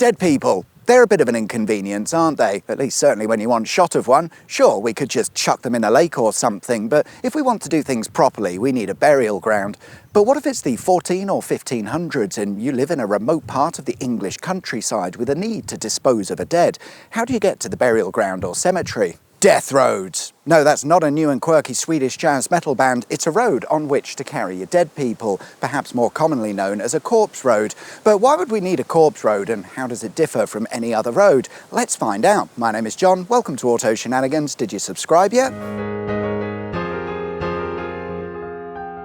Dead people. They're a bit of an inconvenience, aren't they? At least certainly when you want shot of one. Sure, we could just chuck them in a lake or something, but if we want to do things properly, we need a burial ground. But what if it's the 14 or 1500s and you live in a remote part of the English countryside with a need to dispose of a dead? How do you get to the burial ground or cemetery? Death roads. No, that's not a new and quirky Swedish jazz metal band. It's a road on which to carry your dead people, perhaps more commonly known as a corpse road. But why would we need a corpse road, and how does it differ from any other road? Let's find out. My name is John. Welcome to Auto Shenanigans. Did you subscribe yet?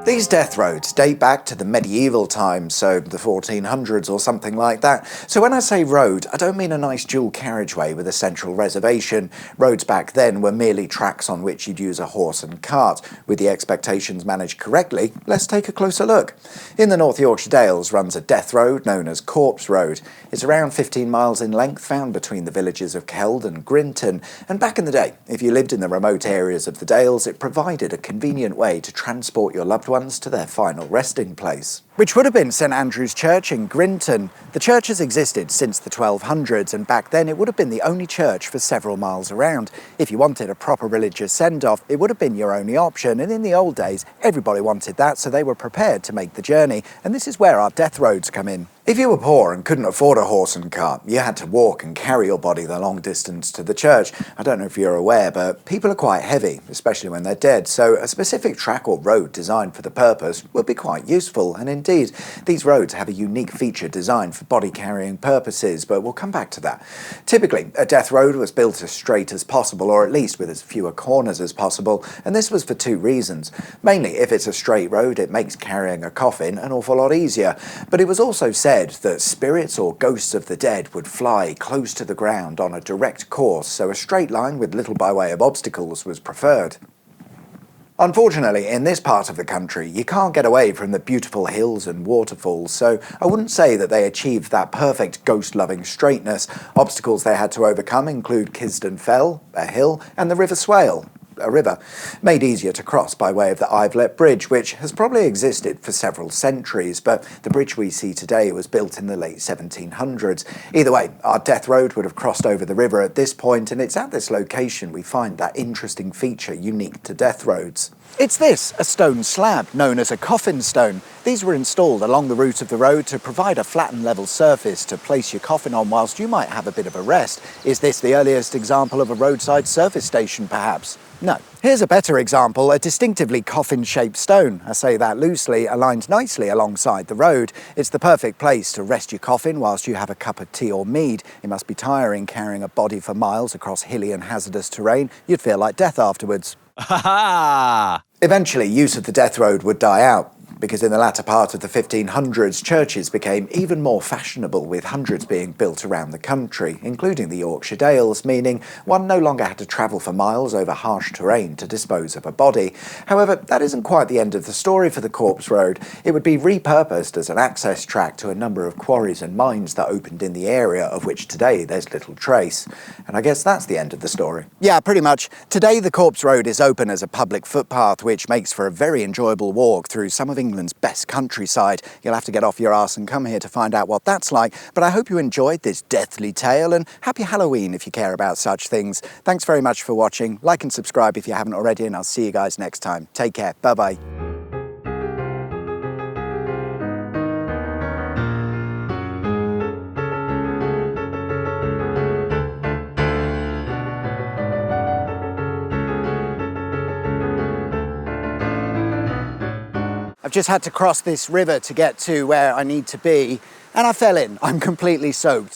These death roads date back to the medieval times, so the 1400s or something like that. So when I say road, I don't mean a nice dual carriageway with a central reservation. Roads back then were merely tracks on which you'd use a horse and cart. With the expectations managed correctly, let's take a closer look. In the North Yorkshire Dales runs a death road known as Corpse Road. It's around 15 miles in length, found between the villages of Keld and Grinton. And back in the day, if you lived in the remote areas of the Dales, it provided a convenient way to transport your loved ones to their final resting place, which would have been St Andrew's Church in Grinton. The church has existed since the 1200s, and back then it would have been the only church for several miles around. If you wanted a proper religious send-off, it would have been your only option, and in the old days everybody wanted that, so they were prepared to make the journey, and this is where our death roads come in. If you were poor and couldn't afford a horse and cart, you had to walk and carry your body the long distance to the church. I don't know if you're aware, but people are quite heavy, especially when they're dead, so a specific track or road designed for the purpose would be quite useful. And indeed, these roads have a unique feature designed for body carrying purposes, but we'll come back to that. Typically, a death road was built as straight as possible, or at least with as fewer corners as possible, and this was for two reasons. Mainly, if it's a straight road, it makes carrying a coffin an awful lot easier, but it was also said that spirits or ghosts of the dead would fly close to the ground on a direct course, so a straight line with little by way of obstacles was preferred. Unfortunately, in this part of the country, you can't get away from the beautiful hills and waterfalls, so I wouldn't say that they achieved that perfect ghost-loving straightness. Obstacles they had to overcome include Kisden Fell, a hill, and the River Swale, a river, made easier to cross by way of the Ivelet Bridge, which has probably existed for several centuries, but the bridge we see today was built in the late 1700s. Either way, our death road would have crossed over the river at this point, and it's at this location we find that interesting feature unique to death roads. It's this, a stone slab known as a coffin stone. These were installed along the route of the road to provide a flat and level surface to place your coffin on whilst you might have a bit of a rest. Is this the earliest example of a roadside service station, perhaps? No. Here's a better example, a distinctively coffin-shaped stone. I say that loosely, aligned nicely alongside the road. It's the perfect place to rest your coffin whilst you have a cup of tea or mead. It must be tiring carrying a body for miles across hilly and hazardous terrain. You'd feel like death afterwards. Ha ha! Eventually, use of the death road would die out, because in the latter part of the 1500s, churches became even more fashionable, with hundreds being built around the country, including the Yorkshire Dales, meaning one no longer had to travel for miles over harsh terrain to dispose of a body. However, that isn't quite the end of the story for the Corpse Road. It would be repurposed as an access track to a number of quarries and mines that opened in the area, of which today there's little trace. And I guess that's the end of the story. Yeah, pretty much. Today the Corpse Road is open as a public footpath, which makes for a very enjoyable walk through some of England's best countryside. You'll have to get off your arse and come here to find out what that's like, but I hope you enjoyed this deathly tale, and happy Halloween if you care about such things. Thanks very much for watching. Like and subscribe if you haven't already, and I'll see you guys next time. Take care. Bye-bye. I've just had to cross this river to get to where I need to be, and I fell in. I'm completely soaked.